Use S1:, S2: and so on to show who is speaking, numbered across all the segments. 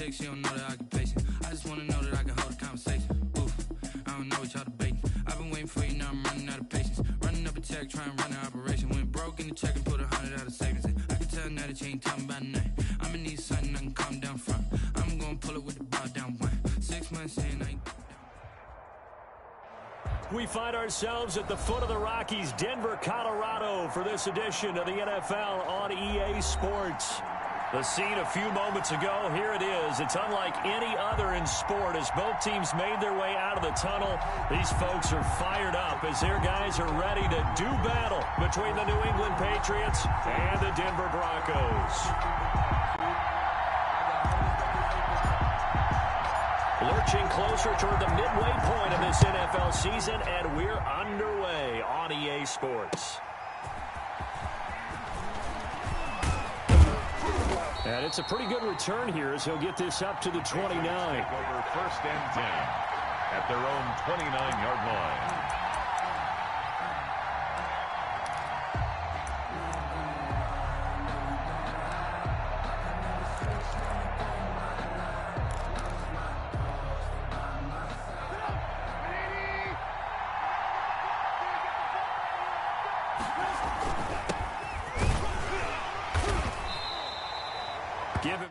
S1: text, she don't know that I can pace it. I just wanna know that I can hold a conversation. Oof, I don't know what y'all debating. I've been waiting for you, now I'm running out of patience. Running up a check, trying to run an operation. Went broke in the check and put 100 out of savings in. I can tell now that you ain't talking about nothing. I'ma need something I can calm down from. I'm gonna pull it with the ball down one. 6 months in, I ain't...
S2: We find ourselves at the foot of the Rockies, Denver, Colorado, for this edition of the NFL on EA Sports. The scene a few moments ago, here it is. It's unlike any other in sport as both teams made their way out of the tunnel. These folks are fired up as their guys are ready to do battle between the New England Patriots and the Denver Broncos. Lurching closer toward the midway point of this NFL season, and we're underway on EA Sports. And it's a pretty good return here as he'll get this up to the 29.
S3: Over first and 10 at their own 29-yard line.
S2: Give him.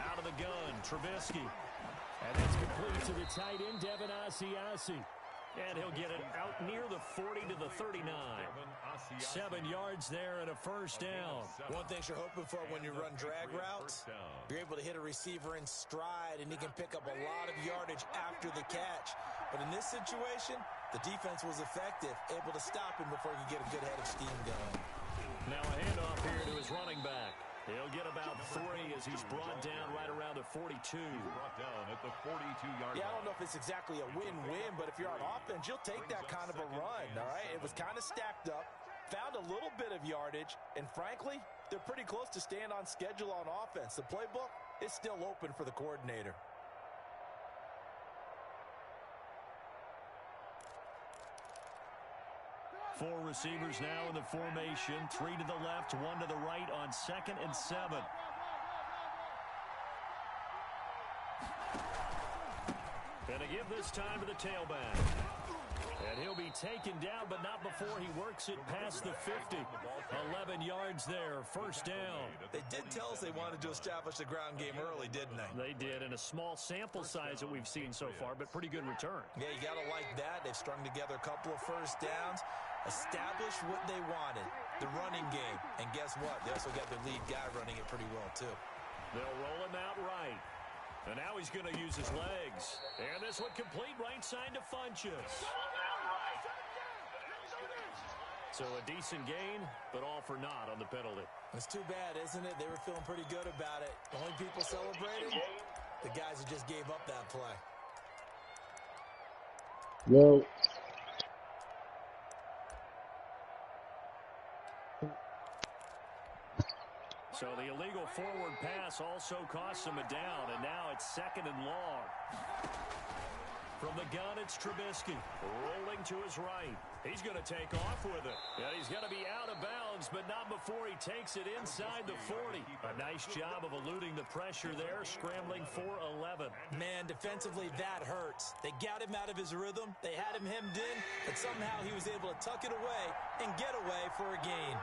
S2: Out of the gun, Trubisky. And it's complete to the tight end, Devin Asiasi. And he'll get it out near the 40 to the 39. 7 yards there and a first down.
S4: One thing you're hoping for when you run drag routes, you're able to hit a receiver in stride, and he can pick up a lot of yardage after the catch. But in this situation, the defense was effective, able to stop him before he could get a good head of steam going.
S2: Now a handoff here to his running back. He'll get about 3 as he's brought down right around the 42.
S3: Brought down at the 42-yard line.
S4: Yeah, I don't know if it's exactly a win-win, but if you're on offense, you'll take that kind of a run, all right? It was kind of stacked up, found a little bit of yardage, and frankly, they're pretty close to staying on schedule on offense. The playbook is still open for the coordinator.
S2: Four receivers now in the formation. 3 to the left, 1 to the right on 2nd and 7. And to give this time to the tailback. And he'll be taken down, but not before he works it past the 50. 11 yards there, first down.
S4: They did tell us they wanted to establish the ground game early, didn't they?
S2: They did, in a small sample size that we've seen so far, but pretty good return.
S4: Yeah, you got to like that. They've strung together a couple of first downs, established what they wanted, the running game. And guess what? They also got their lead guy running it pretty well, too.
S2: They'll roll him out right. And now he's going to use his legs. And this one complete right side to Funchess. So a decent gain, but all for naught on the penalty.
S4: It's too bad, isn't it? They were feeling pretty good about it. The only people celebrating, the guys who just gave up that play.
S5: Well,
S2: so the illegal forward pass also costs him a down, and now it's 2nd and long. From the gun, it's Trubisky, rolling to his right. He's going to take off with it. And he's going to be out of bounds, but not before he takes it inside the 40. A nice job of eluding the pressure there, scrambling for 11.
S4: Man, defensively, that hurts. They got him out of his rhythm. They had him hemmed in, but somehow he was able to tuck it away and get away for a gain.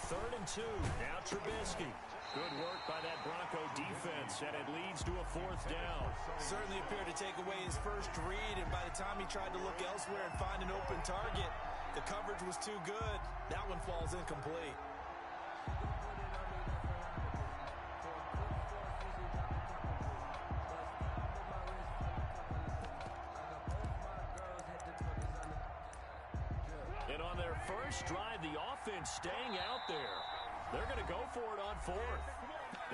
S2: 3rd and 2. Now Trubisky. Good work by that Bronco defense, and it leads to a 4th down.
S4: Certainly appeared to take away his first read, and by the time he tried to look elsewhere and find an open target, the coverage was too good. That one falls incomplete.
S2: And on their first drive, the offense staying out there. They're going to go for it on 4th.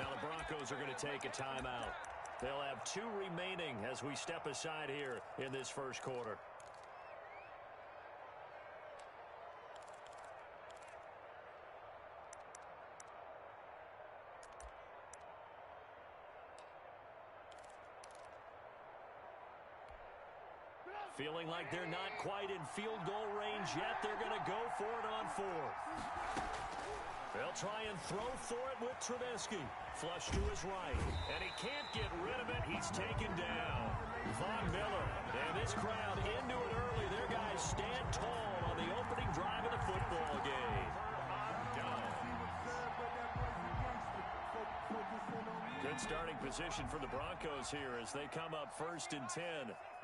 S2: Now the Broncos are going to take a timeout. They'll have 2 remaining as we step aside here in this first quarter. Feeling like they're not quite in field goal range yet. They're going to go for it on 4th. They'll try and throw for it with Trubisky. Flush to his right. And he can't get rid of it. He's taken down. Von Miller. And this crowd into it early. Their guys stand tall on the opening drive of the football game. Good starting position for the Broncos here as they come up 1st and 10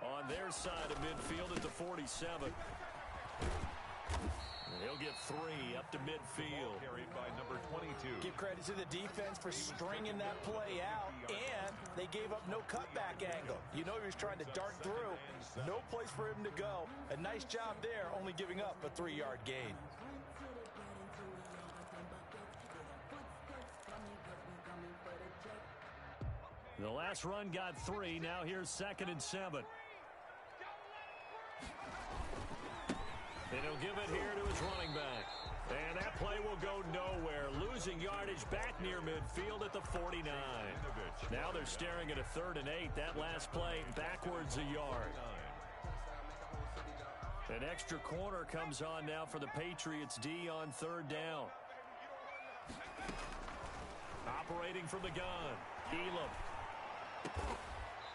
S2: on their side of midfield at the 47. And he'll get 3 up to midfield.
S3: Carried by number 22.
S4: Give credit to the defense for stringing that play out, and they gave up no cutback angle. You know he was trying to dart through. No place for him to go. A nice job there, only giving up a 3-yard gain.
S2: The last run got 3. Now here's 2nd and 7. And he'll give it here to his running back. And that play will go nowhere. Losing yardage back near midfield at the 49. Now they're staring at a 3rd and 8. That last play backwards a yard. An extra corner comes on now for the Patriots D on 3rd down. Operating from the gun. Elam.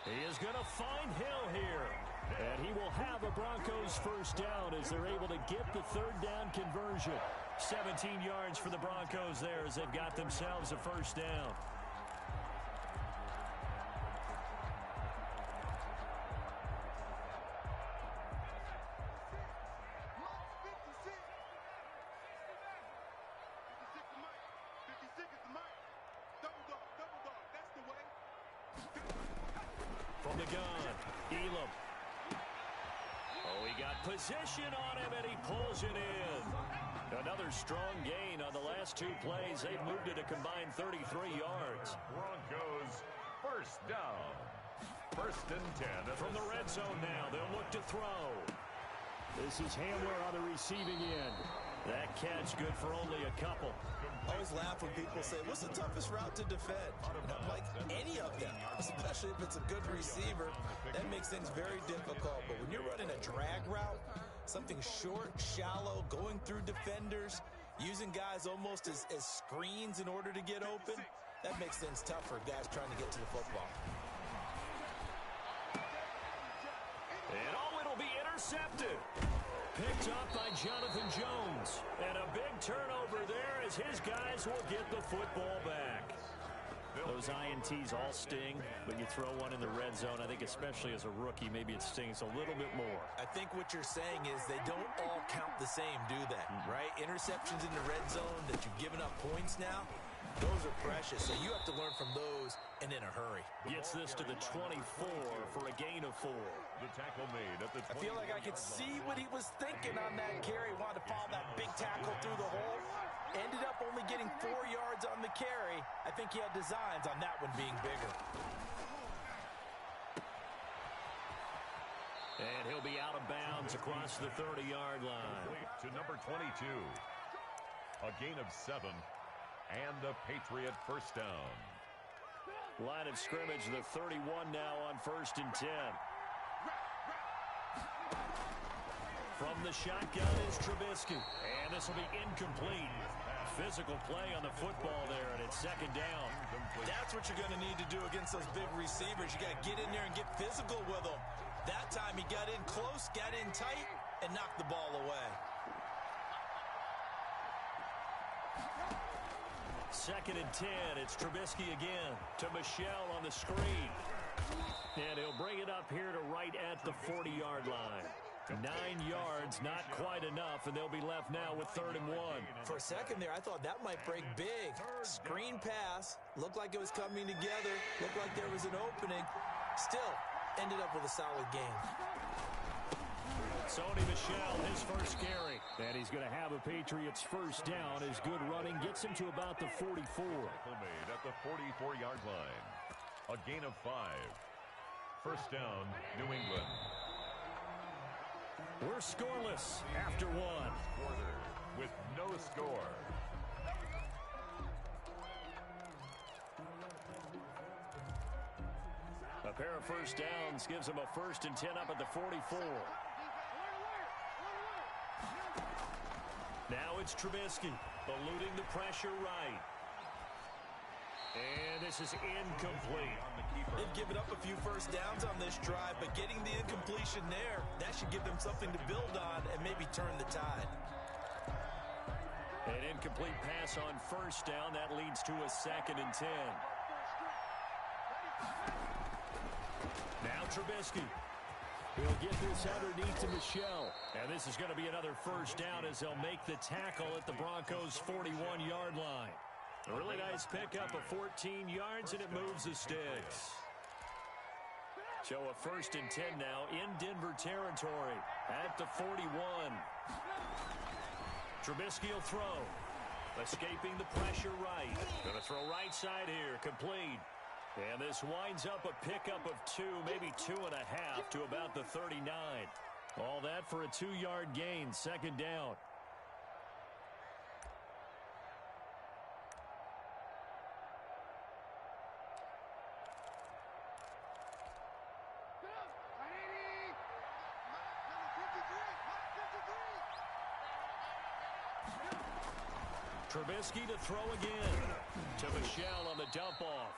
S2: He is going to find Hill here. And he will have a Broncos first down as they're able to get the 3rd down conversion. 17 yards for the Broncos there as they've got themselves a first down. From the gun, Elam. Oh, he got position on him, and he pulls it in. Another strong gain on the last 2 plays. They've moved it a combined 33 yards.
S3: Broncos first down. 1st and 10.
S2: From the red zone now, they'll look to throw. This is Hamler on the receiving end. That catch good for only a couple.
S4: I always laugh when people say, what's the toughest route to defend? And I'm like, any of them, especially if it's a good receiver. That makes things very difficult. But when you're running a drag route, something short, shallow, going through defenders, using guys almost as screens in order to get open, that makes things tough for guys trying to get to the football.
S2: And it'll be intercepted. Picked up by Jonathan Jones. And a big turnover there as his guys will get the football back. Those INTs all sting, but you throw one in the red zone, I think especially as a rookie, maybe it stings a little bit more.
S4: I think what you're saying is they don't all count the same, do they? Right? Interceptions in the red zone that you've given up points now, those are precious. So you have to learn from those and in a hurry.
S2: Gets this to the 24 for a gain of 4.
S3: The tackle made at the 20.
S4: I feel like I could see what he was thinking on that carry. Wanted to follow that big tackle through the hole. Ended up only getting 4 yards on the carry. I think he had designs on that one being bigger.
S2: And he'll be out of bounds across the 30-yard line.
S3: To number 22. A gain of 7. And a Patriot first down.
S2: Line of scrimmage, the 31 now on 1st and 10. From the shotgun is Trubisky. And this will be incomplete. Physical play on the football there, and it's 2nd down.
S4: That's what you're going to need to do against those big receivers. You got to get in there and get physical with them. That time he got in close, got in tight, and knocked the ball away.
S2: 2nd and 10. It's Trubisky again to Michelle on the screen. And he'll bring it up here to right at the 40-yard line. 9 yards, not quite enough, and they'll be left now with 3rd and 1.
S4: For a second there, I thought that might break big. Screen pass, looked like it was coming together, looked like there was an opening. Still, ended up with a solid game.
S2: Sony Michel, his first carry. And he's going to have a Patriots first down. His good running gets him to about the 44.
S3: Tackle made at the 44-yard line. A gain of 5. First down, New England.
S2: We're scoreless after one.
S3: Quarter with no score.
S2: A pair of first downs gives them a 1st and 10 up at the 44. Now it's Trubisky, eluding the pressure right. And this is incomplete.
S4: They've given up a few first downs on this drive, but getting the incompletion there, that should give them something to build on and maybe turn the tide.
S2: An incomplete pass on first down. That leads to a 2nd and 10. Now Trubisky. He'll get this underneath to Michel. And this is going to be another first down as they'll make the tackle at the Broncos' 41-yard line. A really nice pickup of 14 yards, and it moves the sticks. So a 1st and 10 now in Denver territory at the 41. Trubisky will throw. Escaping the pressure right. Going to throw right side here. Complete. And this winds up a pickup of 2, maybe 2.5 to about the 39. All that for a 2-yard gain, 2nd down. Trubisky to throw again. To Michel on the dump-off.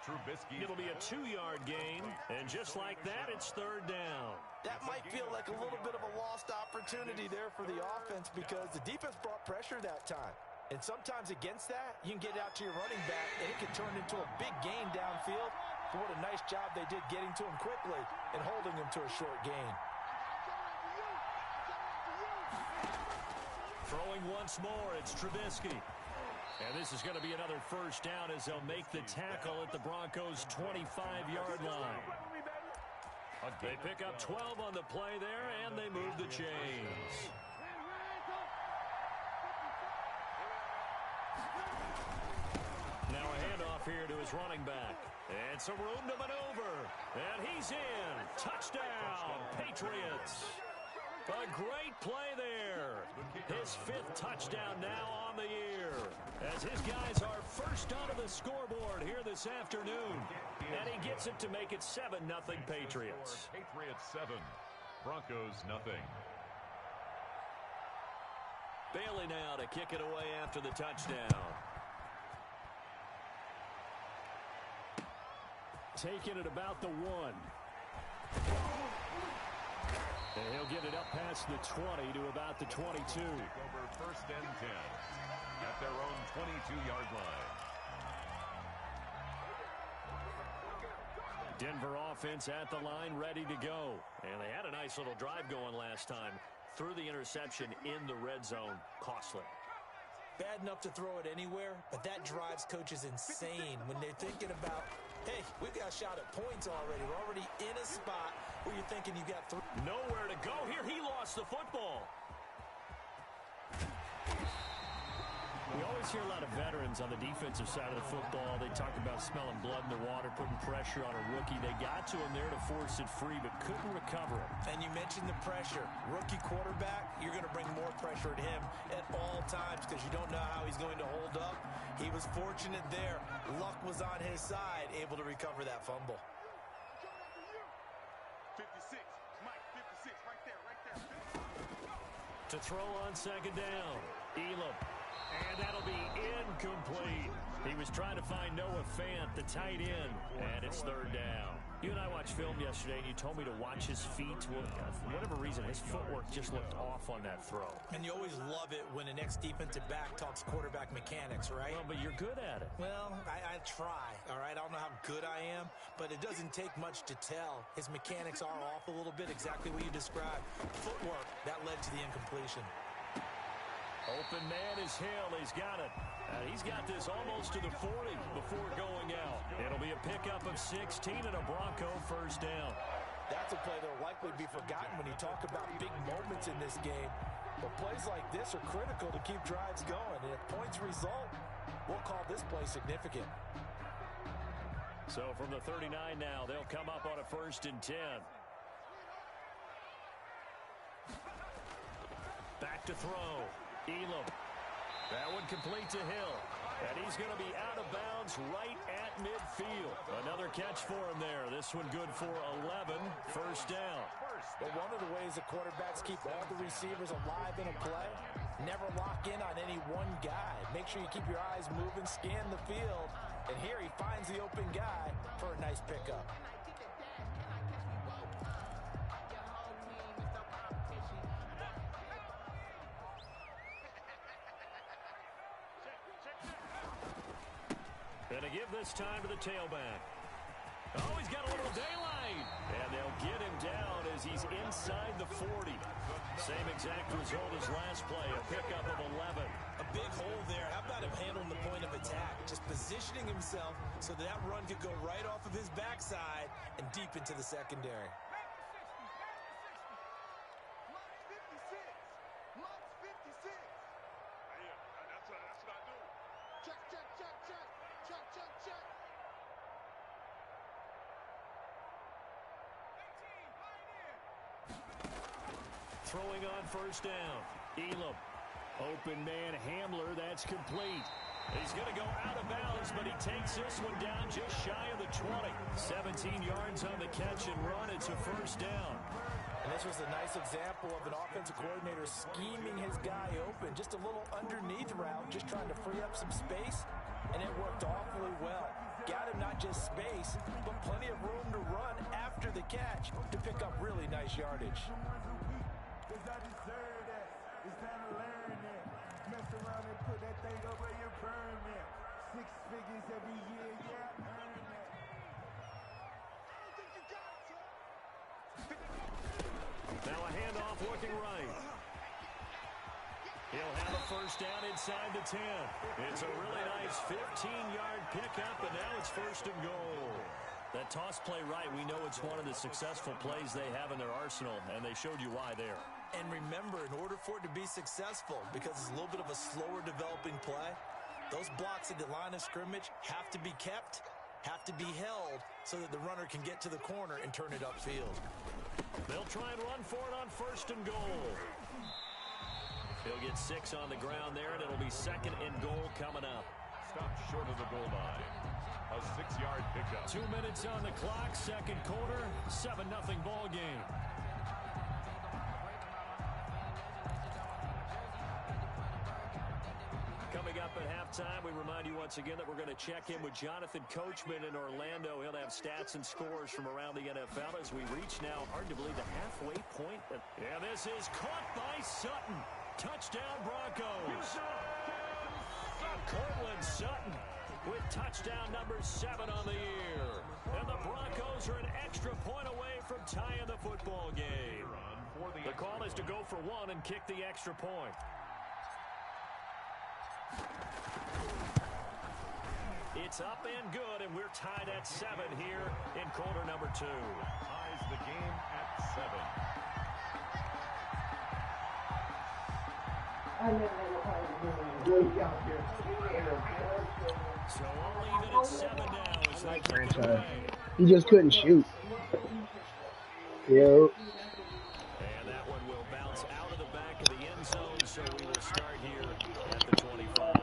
S3: Trubisky.
S2: It'll be a 2-yard gain, and just like that, it's 3rd down.
S4: That might feel like a little bit of a lost opportunity there for the offense because the defense brought pressure that time. And sometimes against that, you can get out to your running back, and it can turn into a big gain downfield. But what a nice job they did getting to him quickly and holding him to a short gain.
S2: Throwing once more, it's Trubisky. And this is going to be another first down as they'll make the tackle at the Broncos' 25-yard line. They pick up 12 on the play there, and they move the chains. Now a handoff here to his running back. And some room to maneuver. And he's in. Touchdown, Patriots. A great play there. His 5th touchdown now on the year. As his guys are first onto the scoreboard here this afternoon. And he gets it to make it 7-0 Patriots.
S3: Patriots 7, Broncos nothing.
S2: Bailey now to kick it away after the touchdown. Taking it about the 1. And he'll get it up past the 20 to about the 22.
S3: Take over 1st and 10 at their own 22-yard line.
S2: Denver offense at the line, ready to go. And they had a nice little drive going last time. Threw the interception in the red zone. Costly.
S4: Bad enough to throw it anywhere, but that drives coaches insane when they're thinking about, hey, we've got a shot at points already. We're already in a spot where you're thinking you got 3.
S2: Nowhere to go here. He lost the football. We always hear a lot of veterans on the defensive side of the football. They talk about smelling blood in the water, putting pressure on a rookie. They got to him there to force it free, but couldn't recover it.
S4: And you mentioned the pressure. Rookie quarterback, you're going to bring more pressure at him at all times because you don't know how he's going to hold up. He was fortunate there. Luck was on his side, able to recover that fumble.
S5: 56, Mike, 56, right there.
S2: To throw on 2nd down, Elam. And that'll be incomplete. He was trying to find Noah Fant, the tight end, and it's 3rd down. You and I watched film yesterday, and you told me to watch his feet. Well, for whatever reason, his footwork just looked off on that throw.
S4: And you always love it when an ex-defensive back talks quarterback mechanics, right?
S2: Well, but you're good at it.
S4: Well, I try, all right? I don't know how good I am, but it doesn't take much to tell. His mechanics are off a little bit, exactly what you described. Footwork, that led to the incompletion.
S2: Open man is Hill. He's got it. He's got this almost to the 40 before going out. It'll be a pickup of 16 and a Bronco first down.
S4: That's a play that will likely be forgotten when you talk about big moments in this game. But plays like this are critical to keep drives going. And if points result, we'll call this play significant.
S2: So from the 39 now, they'll come up on a 1st and 10. Back to throw. Elam. That one complete to Hill. And he's going to be out of bounds right at midfield. Another catch for him there. This one good for 11. 1st down.
S4: But one of the ways the quarterbacks keep all the receivers alive in a play, never lock in on any one guy. Make sure you keep your eyes moving, scan the field. And here he finds the open guy for a nice pickup.
S2: And to give this time to the tailback. Oh, he's got a little daylight. And they'll get him down as he's inside the 40. Same exact result as last play, a pickup of 11.
S4: A big hole there. How about him handling the point of attack? Just positioning himself so that run could go right off of his backside and deep into the secondary.
S2: Throwing on 1st down. Elam. Open man Hamler. That's complete. He's going to go out of bounds, but he takes this one down just shy of the 20. 17 yards on the catch and run. It's a 1st down.
S4: And this was a nice example of an offensive coordinator scheming his guy open. Just a little underneath route, just trying to free up some space, and it worked awfully well. Got him not just space, but plenty of room to run after the catch to pick up really nice yardage.
S6: I deserve that. It's time to learn that. Mess around and put that thing over your permit. 6 figures every year, yeah, earn that.
S2: Now a handoff looking right. He'll have a 1st down inside the 10. It's a really nice 15-yard pickup, and now it's 1st and goal. That toss play right, we know it's one of the successful plays they have in their arsenal, and they showed you why there.
S4: And remember, in order for it to be successful, because it's a little bit of a slower developing play, those blocks at the line of scrimmage have to be kept, have to be held, so that the runner can get to the corner and turn it upfield.
S2: They'll try and run for it on 1st and goal. He'll get 6 on the ground there, and it'll be 2nd and goal coming up.
S3: Stopped short of the goal line. A 6-yard pickup.
S2: 2 minutes on the clock, 2nd quarter, 7-0 ball game. Coming up at halftime, we remind you once again that we're going to check in with Jonathan Coachman in Orlando. He'll have stats and scores from around the NFL as we reach now arguably the halfway point. Yeah, this is caught by Sutton. Touchdown Broncos. Cortland Sutton with touchdown number 7 on the year. And the Broncos are an extra point away from tying the football game. The call is to go for 1 and kick the extra point. It's up and good, and we're tied at 7 here in quarter number 2.
S3: Ties the game at 7.
S2: So all even at 7 now as they kick it away.
S7: He just couldn't shoot. Yo.
S2: And that one will bounce out of the back of the end zone, so we will start here at the 25.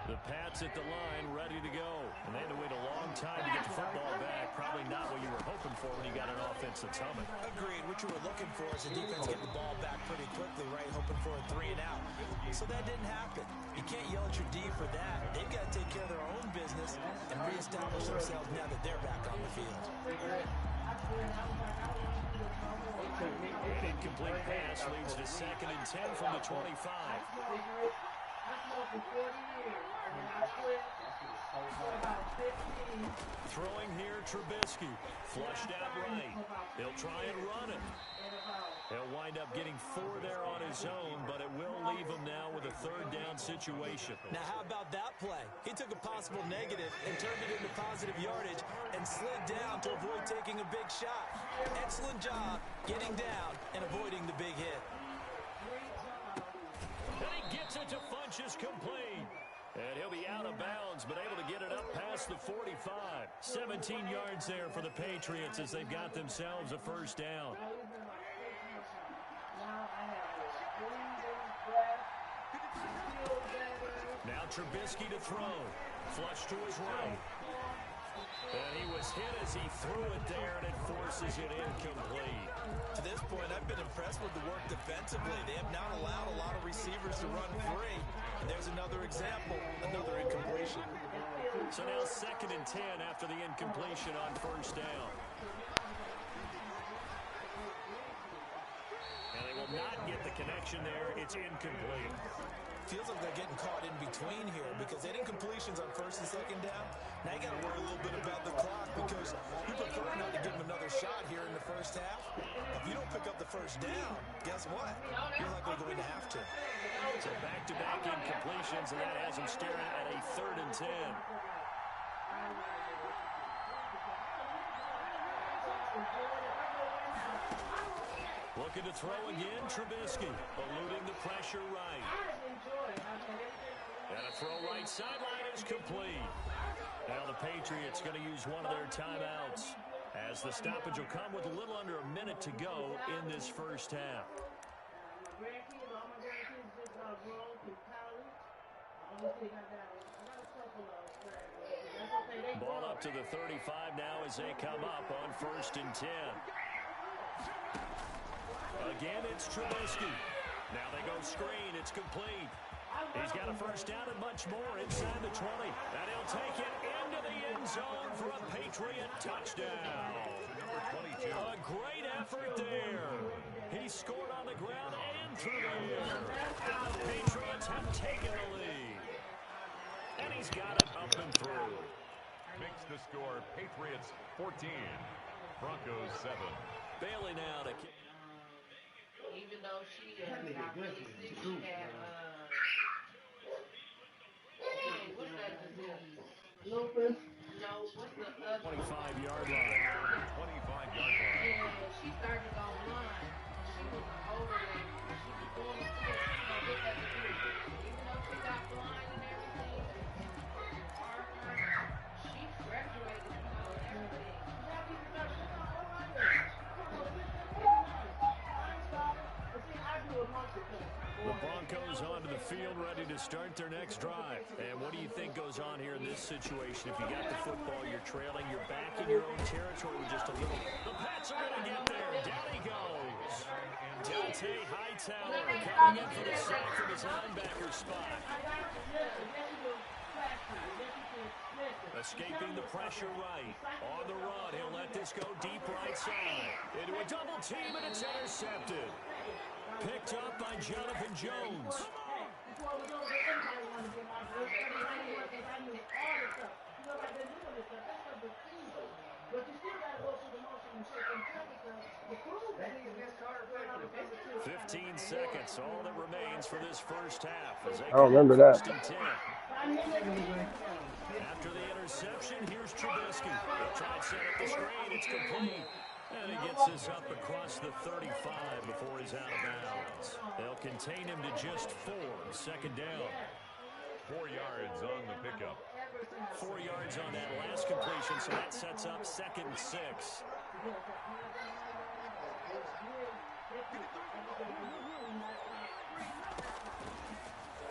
S2: The Pats at the line, ready to go. And they had to wait a long time to get the football back. Probably not what you were hoping for when you got an offense that's humming.
S4: Agreed. What you were looking for is the defense getting the ball back pretty quickly, right? Hoping for a 3 and out. So that didn't happen. You can't yell at your D for that. They've got to take care of their own business and reestablish themselves now that they're back on the field.
S2: An incomplete pass leads to 2nd and 10 from the 25. Throwing here, Trubisky. Flushed out right. He'll try and run it. He'll wind up getting 4 there on his own, but it will leave him now with a third down situation.
S4: Now, how about that play? He took a possible negative and turned it into positive yardage and slid down to avoid taking a big shot. Excellent job getting down and avoiding the big hit.
S2: And he gets it to Funchess complete. And he'll be out of bounds, but able to get it up past the 45. 17 yards there for the Patriots as they've got themselves a first down. Now Trubisky to throw. Flush to his right. And he was hit as he threw it there, and it forces it incomplete.
S4: To this point, I've been impressed with the work defensively. They have not allowed a lot of receivers to run free. And there's another example, another incompletion.
S2: So now 2nd and 10 after the incompletion on first down. And they will not get the connection there. It's incomplete.
S4: Feels like they're getting caught in between here because they didn't completions on 1st and 2nd down. Now you got to worry a little bit about the clock because you prefer not to give them another shot here in the first half. If you don't pick up the first down, guess what? You're likely going to have to.
S2: So back-to-back incompletions, and that has them staring at a 3rd and 10. Looking to throw again, Trubisky, eluding the pressure right. And a throw right sideline is complete. Now the Patriots going to use one of their timeouts as the stoppage will come with a little under a minute to go in this first half. Ball up to the 35 now as they come up on 1st and 10. Again, it's Trubisky. Now they go screen. It's complete. He's got a first down and much more inside the 20. And he'll take it into the end zone for a Patriot touchdown.
S3: Number 22.
S2: A great effort there. He scored on the ground and through the air. And the Patriots have taken the lead. And he's got it up and through.
S3: Makes the score Patriots 14, Broncos 7.
S2: Bailey now to kick.
S7: Even though she is not really sick, she had, what's that disease? Lupus? No, what's the other?
S2: 25-yard line.
S3: 25-yard line.
S7: Yeah, she started online. She was an older lady. She was doing the switch. Get that disease. Even though she got blind and everything, she graduated, and everything.
S2: The Broncos onto the field ready to start their next drive. And what do you think goes on here in this situation? If you got the football, you're trailing, you're back in your own territory with just a little. The Pats are going to get there. Down he goes. Dante Hightower coming in for the sack from his linebacker spot. Escaping the pressure right. On the run, he'll let this go deep right side. Into a double team, and it's intercepted. Picked up by Jonathan Jones. "15 seconds, all that remains for this first half." As they
S8: I remember that.
S2: After the interception, here's Trubisky. They'll try and set up the screen. It's complete. And he gets this up across the 35 before he's out of bounds. They'll contain him to just 4. 2nd down.
S3: 4 yards on the pickup.
S2: 4 yards on that last completion, so that sets up 2nd and 6.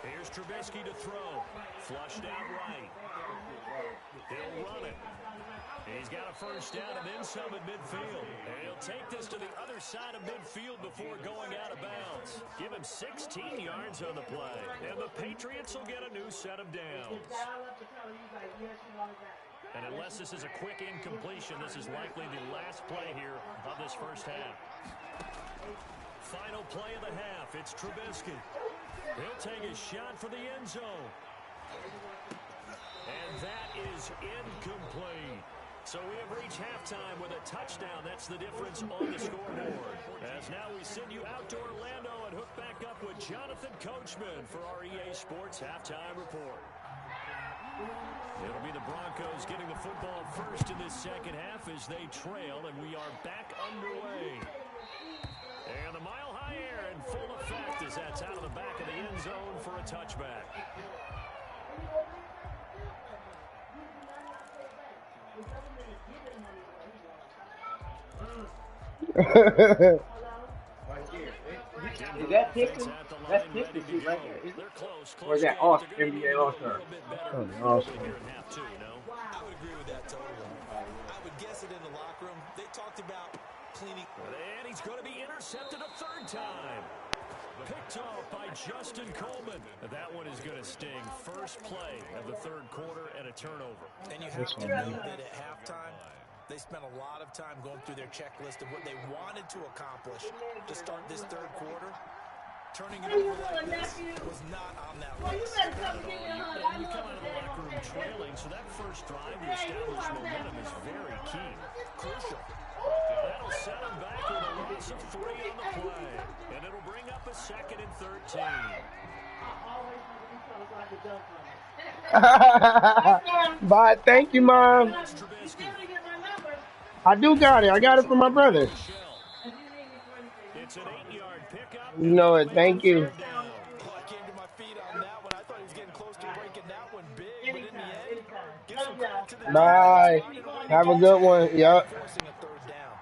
S2: Here's Trubisky to throw. Flushed out right. He'll run it. He's got a first down and then some at midfield. And he'll take this to the other side of midfield before going out of bounds. Give him 16 yards on the play. And the Patriots will get a new set of downs. And unless this is a quick incompletion, this is likely the last play here of this first half. Final play of the half. It's Trubisky. He'll take his shot for the end zone. And that is incomplete. So we have reached halftime with a touchdown. That's the difference on the scoreboard. As now we send you out to Orlando and hook back up with Jonathan Coachman for our EA Sports Halftime Report. It'll be the Broncos getting the football first in this second half as they trail, and we are back underway. And the mile-high air in full effect as that's out of the back of the end zone for a touchback.
S8: Is that Pistons? That's Pistons shit right there, isn't it? Or is that NBA All-Star?
S9: Oh, awesome.
S4: I would agree with that totally. I would guess it in the locker room. They talked about cleaning.
S2: And he's going to be intercepted a third time. Picked off by Justin Coleman. That one is going to sting. First play of the third quarter and a turnover.
S4: And you have to know that at halftime, they spent a lot of time going through their checklist of what they wanted to accomplish to start this third quarter. Turning it over like this was not on that list.
S2: And you come out of the locker room trailing, so that first drive to establish momentum is very key.
S4: Crucial.
S2: That'll set them back with a loss of 3 on the play. And it'll bring up a 2nd and 13.
S9: Bye. Thank you, Mom. I do got it. I got it from my brother.
S2: It's an 8-yard pickup.
S9: You know it. Thank you.
S4: I came to my feet on that one. I thought he was getting close to breaking that one big, but in the end, give some credit to the
S9: Bye. Have a good one. Yep.
S4: forcing a third down.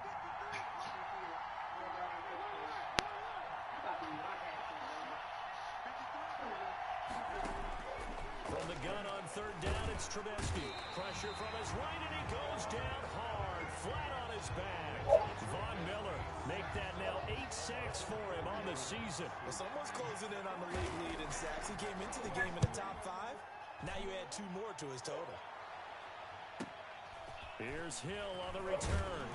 S2: From the gun on third down, it's Trubisky. Pressure from his right, and he goes down hard, flat on his back. Von Miller make that now 8 sacks for him on the season.
S4: Well, someone's closing in on the league lead in sacks. He came into the game in the top 5. Now you add 2 more to his total.
S2: Here's Hill on the return.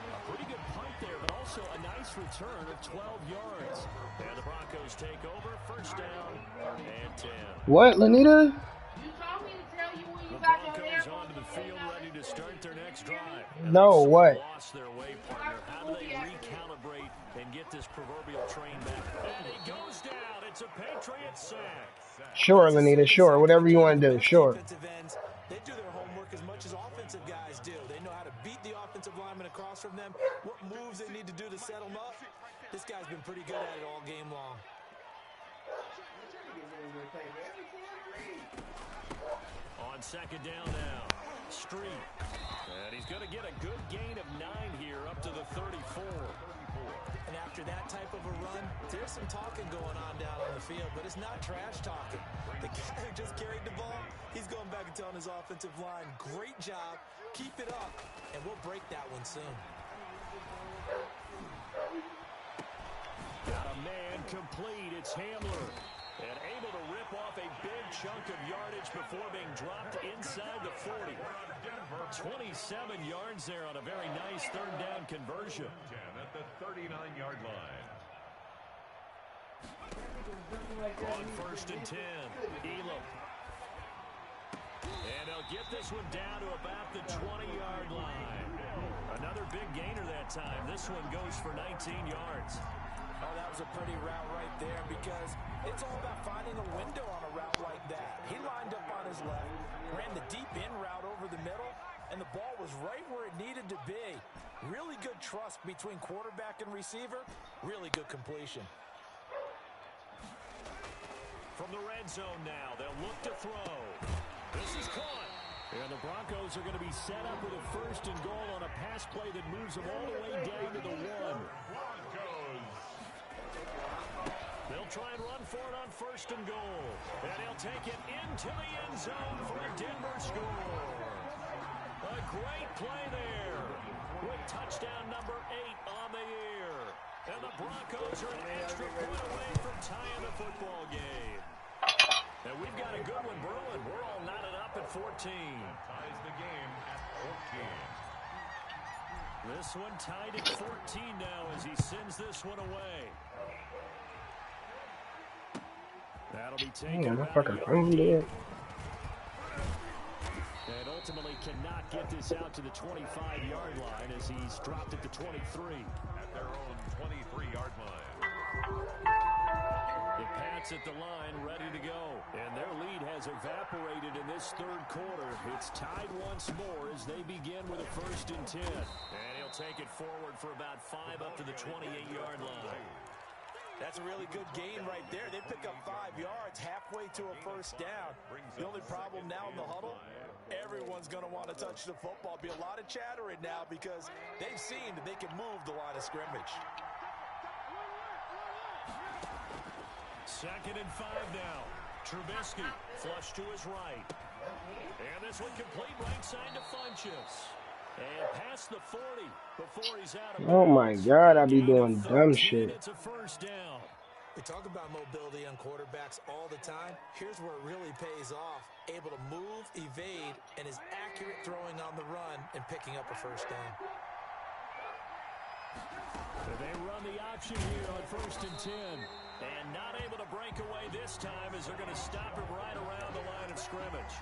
S2: A pretty good punt there, but also a nice return of 12 yards. And the Broncos take over, first down and 10.
S9: What, Lanita?
S7: You told me to tell you when you
S2: The
S7: got your
S2: Broncos
S7: hair
S2: onto the field, ready to start their next drive.
S9: No, what?
S2: Lost their way, partner. How do they recalibrate and get this proverbial train back? And he goes down. It's a Patriot sack.
S9: Sure, Lanita. Sure. Whatever you want to do. Sure.
S4: Defensive ends, they do their homework as much as offensive guys do. They know how to beat the offensive lineman across from them, what moves they need to do to set them up. This guy's been pretty good at it all game long.
S2: On second down now, Street. And he's going to get a good gain of 9 here up to the 34.
S4: And after that type of a run, there's some talking going on down on the field, but it's not trash talking. The guy who just carried the ball, he's going back and telling his offensive line, great job, keep it up, and we'll break that one soon.
S2: Got a man complete. It's Hamler. And able to rip off a big chunk of yardage before being dropped inside the 40. 27 yards there on a very nice third down conversion.
S3: 10 at the 39-yard line.
S2: On first and 10, Elam. And they'll get this one down to about the 20-yard line. Another big gainer that time. This one goes for 19 yards.
S4: Oh, that was a pretty route right there because it's all about finding a window on a route like that. He lined up on his left, ran the deep in route over the middle, and the ball was right where it needed to be. Really good trust between quarterback and receiver. Really good completion.
S2: From the red zone now, they'll look to throw. This is caught. And the Broncos are going to be set up with a first and goal on a pass play that moves them all the way down to the 1. They'll try and run for it on first and goal. And he'll take it into the end zone for a Denver score. A great play there with touchdown number 8 on the year. And the Broncos are an extra point away from tying the football game. And we've got a good one brewing. We're all knotted up at 14.
S3: Ties the game at 14.
S2: This one tied at 14 now as he sends this one away. That'll be
S9: Damn,
S2: taken
S9: my
S2: about a
S9: fucking
S2: yard
S9: phone
S2: deep.
S9: dead.
S2: And ultimately cannot get this out to the 25-yard line as he's dropped at the 23.
S3: At their own 23-yard line.
S2: The Pats at the line ready to go. And their lead has evaporated in this third quarter. It's tied once more as they begin with a 1st and 10. And he'll take it forward for about 5 up to the 28-yard line.
S4: That's a really good gain right there. They pick up 5 yards halfway to a 1st down. The only problem now in the huddle, everyone's going to want to touch the football. Be a lot of chattering now because they've seen that they can move the line of scrimmage.
S2: 2nd and 5 now. Trubisky flush to his right. And this one complete right side to Funchess. And past the 40 before he's out of
S9: Oh my God, I be doing dumb
S2: 13,
S9: shit.
S2: It's a 1st down.
S4: We talk about mobility on quarterbacks all the time. Here's where it really pays off. Able to move, evade, and is accurate throwing on the run and picking up a 1st down.
S2: They run the option here on 1st and 10. And not able to break away this time as they're going to stop him right around the line of scrimmage.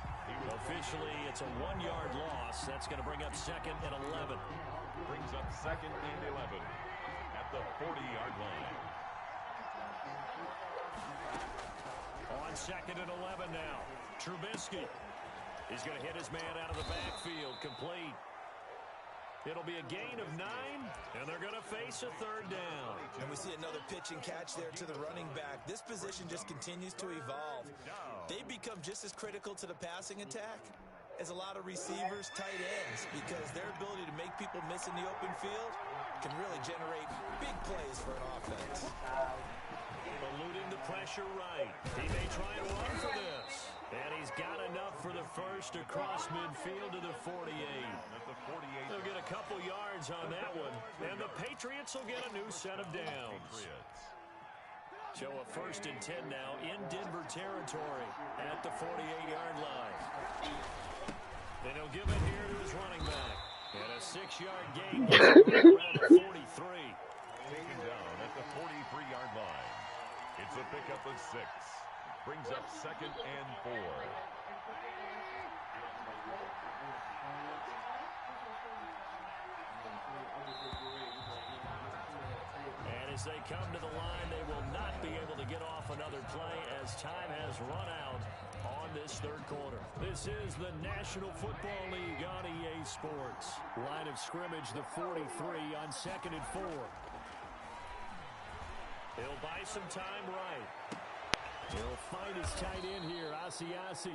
S2: Officially, it's a 1-yard loss. That's going to bring up 2nd and 11.
S3: Brings up 2nd and 11 at the 40-yard line.
S2: On 2nd and 11 now. Trubisky. He's going to hit his man out of the backfield. Complete. It'll be a gain of 9, and they're going to face a 3rd down.
S4: And we see another pitch and catch there to the running back. This position just continues to evolve. They become just as critical to the passing attack as a lot of receivers, tight ends, because their ability to make people miss in the open field can really generate big plays for an offense.
S2: Eluding the pressure right. He may try and run for this. And he's got enough for the 1st across midfield to the 48. They'll get a couple yards on that one. And the Patriots will get a new set of downs. So a 1st and 10 now in Denver territory at the 48-yard line. Then he'll give it here to his running back. And a 6-yard gain gets him right around the 43.
S3: Taken down at the 43-yard line. It's a pickup of 6. Brings up 2nd and 4.
S2: And as they come to the line, they will not be able to get off another play as time has run out on this 3rd quarter. This is the National Football League on EA Sports. Line of scrimmage, the 43 on 2nd and 4. He'll buy some time right. He'll find his tight end here, Asiasi.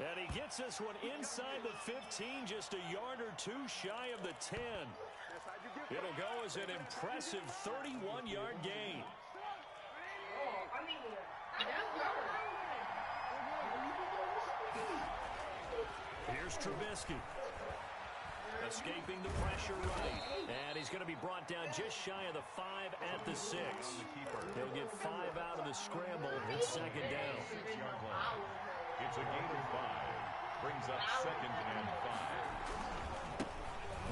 S2: And he gets this one inside the 15, just a yard or 2 shy of the 10. It'll go as an impressive 31-yard gain. Here's Trubisky. Escaping the pressure right. And he's going to be brought down just shy of the 5 at the 6. He'll get 5 out of the scramble. It's 2nd down.
S3: It's a gain of 5. Brings up 2nd and 5.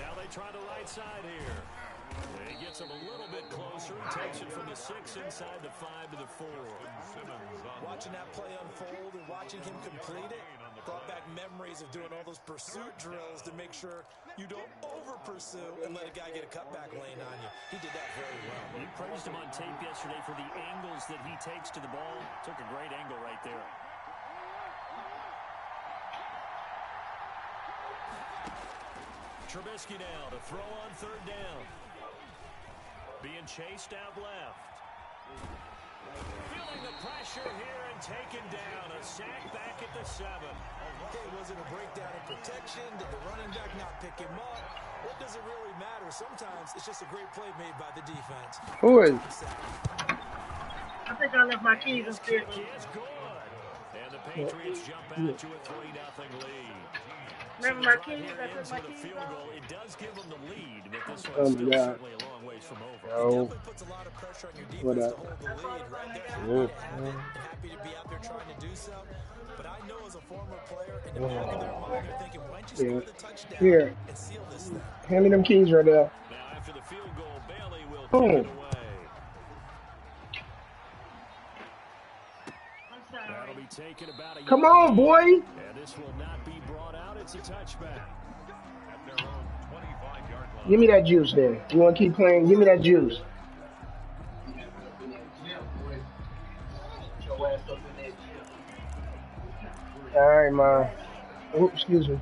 S2: Now they try the right side here. He gets him a little bit closer. He takes it from the 6 inside the 5 to the 4.
S4: Watching that play unfold and watching him complete it brought back memories of doing all those pursuit drills to make sure you don't over-pursue and let a guy get a cutback lane on you. He did that very well.
S2: You praised him on tape yesterday for the angles that he takes to the ball. Took a great angle right there. Trubisky now to throw on 3rd down. Being chased out left. Feeling the pressure here and taken down. A sack back at the 7.
S4: Okay, was it a breakdown in protection? Did the running back not pick him up? What does it really matter? Sometimes it's just a great play made by the defense.
S9: Who is?
S10: I think I left my keys
S2: His
S10: upstairs.
S2: kick is good. And the Patriots jump out to a 3-0 lead.
S10: Remember my keys? I took my keys
S2: Field
S10: out.
S2: goal, it does give them the lead, but this
S9: Oh
S2: one's
S9: my
S2: still
S9: God.
S2: certainly a long ways from over.
S4: It
S9: Yo.
S4: definitely puts a lot of pressure on your
S9: What
S4: defense
S9: up?
S4: to hold the lead, right? They're happy
S9: Yeah.
S4: to have it and happy to be out there trying to do so. But I know as a former player, in the back of their mind, they're thinking, why don't you score the touchdown
S9: Here.
S4: and seal this thing?
S9: Hand me them keys right there.
S2: Now after the field goal, Bailey will
S9: Oh.
S2: kick it away.
S10: I'm sorry.
S2: taken about a
S9: Come
S2: yard.
S9: on, boy.
S2: And this will not be brought out. It's a touchback.
S3: At their own 25-yard line.
S9: Give me that juice then. You want to keep playing? Give me that juice. All right, man. Oh, excuse me.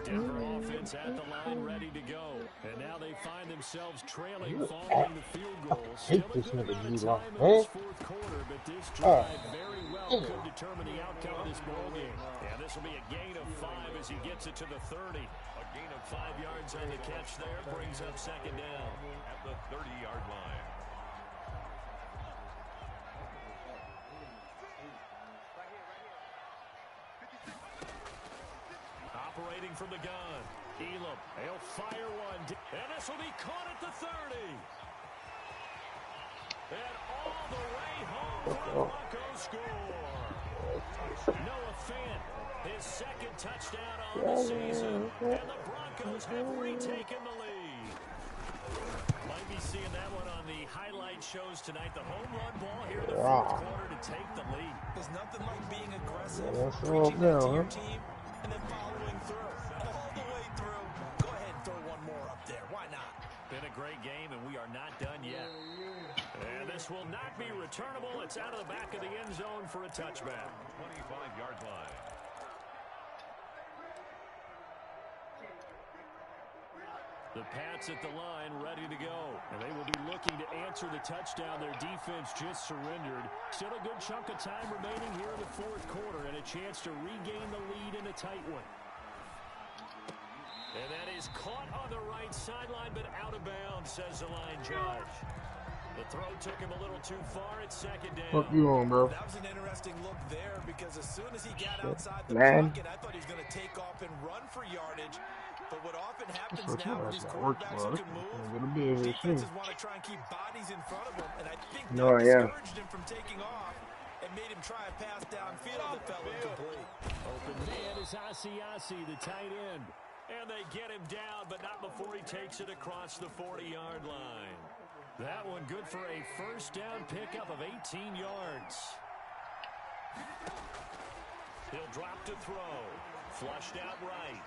S2: Denver offense at the line, ready to go. And now they find themselves trailing following the field goal. Still a good amount of time in this fourth quarter, but this drive very well could determine the outcome of this ball game. And this will be a gain of 5 as he gets it to the 30.
S3: A gain of 5 yards on the catch there brings up second down at the 30-yard line.
S2: Operating from the gun. Elam, he'll fire one. And this will be caught at the 30. And all the way home for the Broncos score. Noah Fant, his second touchdown on the season. And the Broncos have retaken the lead. Might be seeing that one on the highlight shows tonight. The home run ball here in the fourth quarter to take the lead.
S4: There's nothing like being aggressive,
S9: That's all
S4: preaching that to
S9: now,
S4: your team, and then following through. All the way through. Go ahead and throw one more up there. Why not?
S2: Been a great game, and we are not done yet. And this will not be returnable. It's out of the back of the end zone for a touchback.
S3: 25-yard line.
S2: The Pats at the line, ready to go. And they will be looking to answer the touchdown. Their defense just surrendered. Still a good chunk of time remaining here in the fourth quarter and a chance to regain the lead in a tight one. And that is caught on the right sideline, but out of bounds, says the line judge. The throw took him a little too far. It's second down.
S9: Fuck you on, bro.
S4: That was an interesting look there because as soon as he got outside the
S9: Man.
S4: pocket, I thought he was going to take off and run for yardage. But what often happens now with these quarterbacks who can move, defenses want to try and keep bodies in front of them, and I think that discouraged him from taking off and made him try and pass downfield that fell incomplete.
S2: Open man is Asiasi, the tight end. And they get him down, but not before he takes it across the 40-yard line. That one good for a first down pickup of 18 yards. He'll drop to throw. Flushed out right.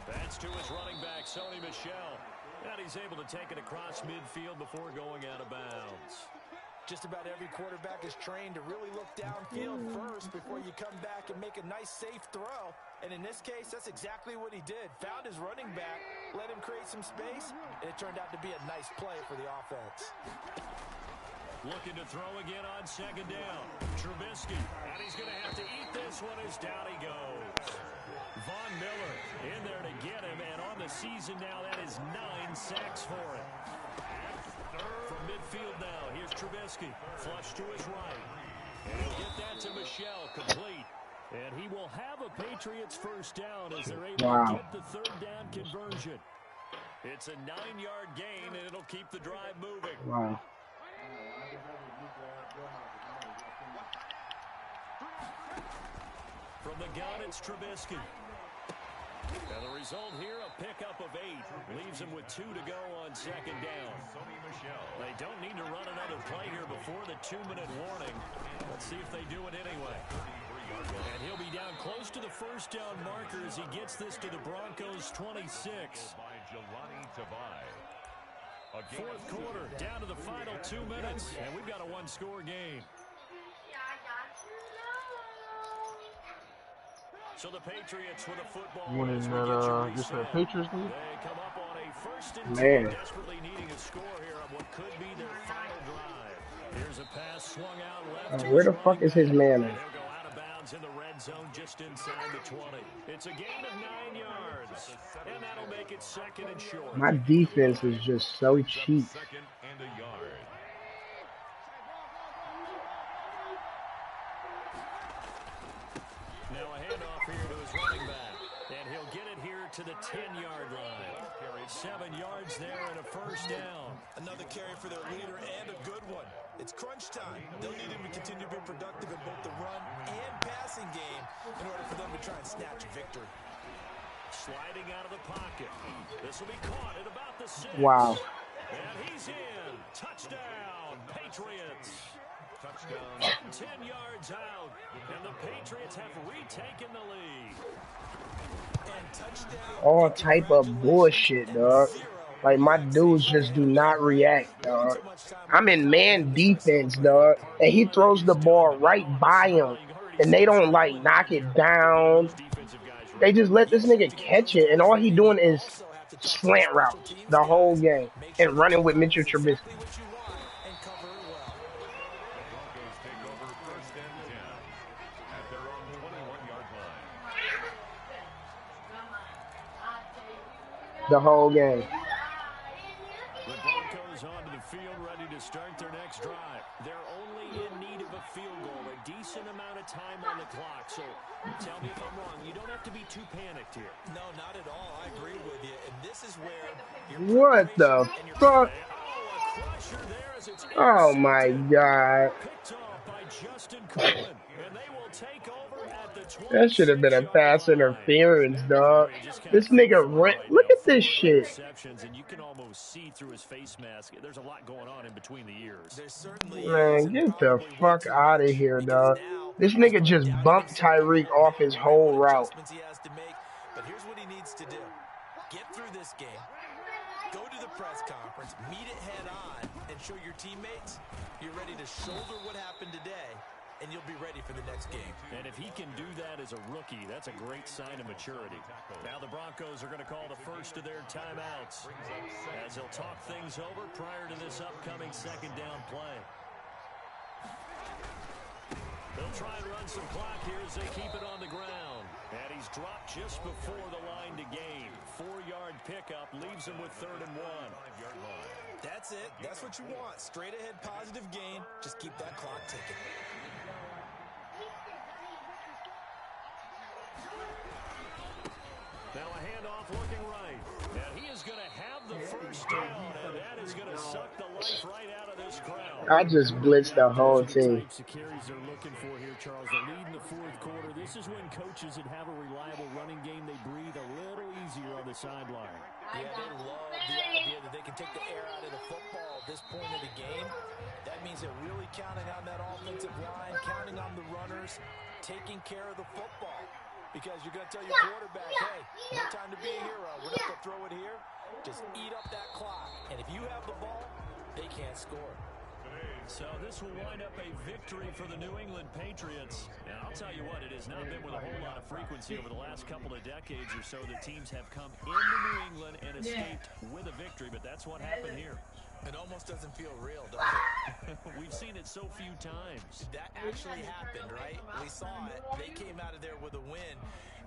S2: That's to his running back, Sony Michel. And he's able to take it across midfield before going out of bounds.
S4: Just about every quarterback is trained to really look downfield first before you come back and make a nice, safe throw. And in this case, that's exactly what he did. Found his running back, let him create some space, and it turned out to be a nice play for the offense.
S2: Looking to throw again on second down. Trubisky, and he's going to have to eat this one as down he goes. Von Miller in there to get him, and on the season now, that is 9 sacks for him. From midfield now, here's Trubisky. Flush to his right. And he'll get that to Michel, complete. And he will have a Patriots first down as they're able to get the third down conversion. It's a 9-yard gain, and it'll keep the drive moving.
S9: Wow.
S2: From the gun, it's Trubisky. And the result here, a pickup of 8. Leaves him with 2 to go on second down. They don't need to run another play here before the 2-minute warning. Let's see if they do it anyway. And he'll be down close to the first down marker as he gets this to the Broncos' 26. Fourth quarter, down to the final 2 minutes, and we've got a one-score game. So the Patriots with a football.
S9: You wanted that, just that Patriots lead?
S2: They come up on a first and 10, desperately needing a score here on what could be their final drive. Here's a pass swung out left.
S9: Where the fuck is his man at?
S2: They'll go out of bounds in the red zone just inside the 20. It's a gain of 9 yards, and that'll make it second and short.
S9: My defense is just so cheap.
S3: Second and a yard.
S2: Now a handoff here to his running back, and he'll get it here to the 10-yard line. 7 yards there and a first down.
S4: Another carry for their leader and a good one. It's crunch time. They'll need him to continue to be productive in both the run and passing game in order for them to try and snatch a victory.
S2: sliding out of the pocket. This will be caught at about the 6.
S9: Wow.
S2: And he's in. Touchdown, Patriots. Touchdown. 10 yards out, and the Patriots have retaken the lead.
S4: And touchdown.
S9: All type of bullshit, dog. Like, my dudes just do not react, dog. I'm in man defense, dog. And he throws the ball right by him. And they don't, like, knock it down. They just let this nigga catch it. And all he doing is slant routes the whole game. And running with Mitchell Trubisky. The whole game.
S2: The Broncos onto the field, ready to start their next drive. They're only in need of a field goal, a decent amount of time on the clock. So tell me if I'm wrong. You don't have to be too panicked here.
S4: No, not at all. I agree with you. And this is where
S9: what the fuck? Oh my God.
S2: Picked off by Justin Coleman, and they will take over at the 26.
S9: That should have been a pass interference, dog. This nigga look at this shit.
S2: And you can almost see through his face mask. There's a lot going on in between the ears.
S9: Man, get the fuck out of here, dog. This nigga just bumped Tyreek off his whole route.
S4: But here's what he needs to do. Get through this game. Go to the press conference, meet it head on, and show your teammates you're ready to shoulder what happened today, and you'll be ready for the next game.
S2: And if he can do that as a rookie, that's a great sign of maturity. Now the Broncos are going to call the first of their timeouts as they'll talk things over prior to this upcoming second down play. They'll try and run some clock here as they keep it on the ground. And he's dropped just before the line to gain. 4-yard pickup leaves him with 3rd and 1.
S4: That's it. That's what you want. Straight ahead positive gain. Just keep that clock ticking.
S2: Now a handoff looking right. And he is going to have the first down, and that is going to suck the life right out of this crowd.
S9: I just blitzed the whole team.
S2: The carries they're looking for here, Charles. The lead in the 4th quarter. This is when coaches that have a reliable running game, they breathe a little easier on the sideline.
S4: Yeah, they love the idea that they can take the air out of the football at this point of the game. That means they're really counting on that offensive line, counting on the runners, taking care of the football. Because you're going to tell your quarterback, hey, no time to be a hero. We're not going to throw it here. Just eat up that clock. And if you have the ball, they can't score.
S2: So this will wind up a victory for the New England Patriots. And I'll tell you what, it has not been with a whole lot of frequency over the last couple of decades or so that teams have come into New England and escaped with a victory. But that's what happened here.
S4: It almost doesn't feel real, does it?
S2: We've seen it so few times.
S4: That actually happened, right? We saw it. They came out of there with a win.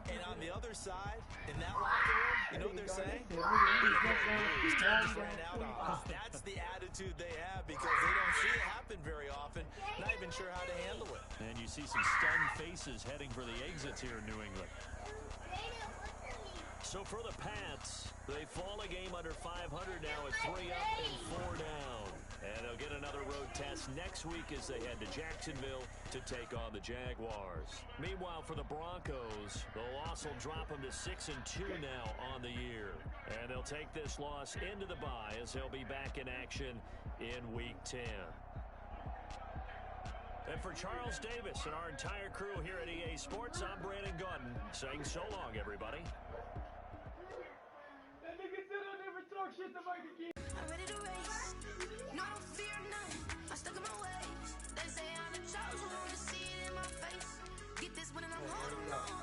S4: And on the other side, in that locker room, you know what they're saying? This time just ran out on us. That's the attitude they have because they don't see it happen very often. Not even sure how to handle it.
S2: And you see some stunned faces heading for the exits here in New England. So for the Pats, they fall a game under 500 now at 3 up and 4 down. And they'll get another road test next week as they head to Jacksonville to take on the Jaguars. Meanwhile, for the Broncos, the loss will drop them to 6-2 now on the year. And they'll take this loss into the bye as they'll be back in action in Week 10. And for Charles Davis and our entire crew here at EA Sports, I'm Brandon Gordon saying so long, everybody.
S11: I'm ready to race. No, I don't fear nothing. I'm stuck in my ways. They say I'm the chosen one to see it in my face. Get this one and I'm holding on.